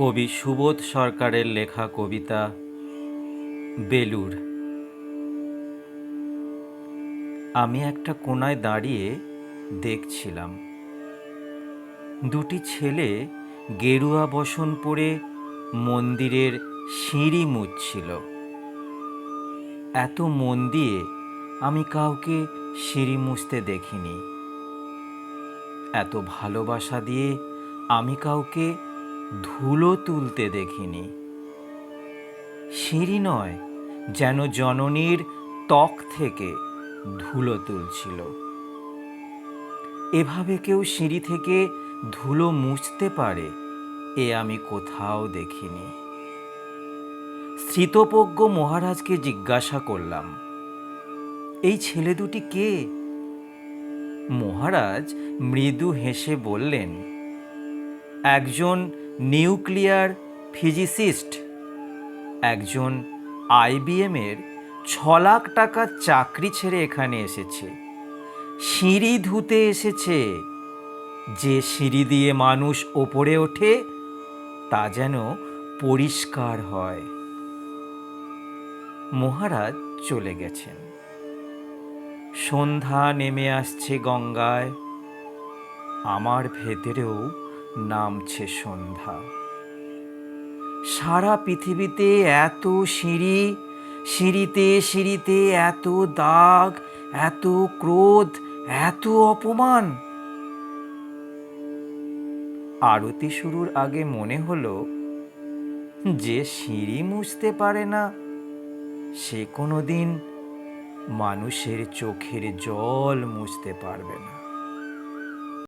কবি সুবোধ সরকারের লেখা কবিতা বেলুড়। আমি একটা কোণায় দাঁড়িয়ে দেখছিলাম দুটি ছেলে গেরুয়া বসন পরে মন্দিরের সিঁড়ি মুছছিল। এত মন দিয়ে আমি কাউকে সিঁড়ি মুছতে দেখিনি। এত ভালোবাসা দিয়ে আমি কাউকে ধুলো তুলতে দেখিনি। সিঁড়ি নয়, যেন জননীর ত্বক থেকে ধুলো তুলছিল। এভাবে কেউ সিঁড়ি থেকে ধুলো মুছতে পারে এ আমি কোথাও দেখিনি। স্মৃতপজ্ঞ মহারাজকে জিজ্ঞাসা করলাম, এই ছেলে দুটি কে? মহারাজ মৃদু হেসে বললেন, একজন নিউক্লিয়ার ফিজিসিস্ট, একজন IBM-এর 6 লাখ টাকার চাকরি ছেড়ে এখানে এসেছে। সিঁড়ি ধুতে এসেছে। যে সিঁড়ি দিয়ে মানুষ ওপরে ওঠে তা যেন পরিষ্কার হয়। মহারাজ চলে গেছেন। সন্ধ্যা নেমে আসছে গঙ্গায়। আমার ভেতরেও নামছে সন্ধ্যা। সারা পৃথিবীতে এত সিঁড়ি, সিঁড়িতে সিঁড়িতে এত দাগ, এত ক্রোধ, এত অপমান। আরতি শুরুর আগে মনে হলো, যে সিঁড়ি মুছতে পারে না সে কোনোদিন মানুষের চোখের জল মুছতে পারবে না।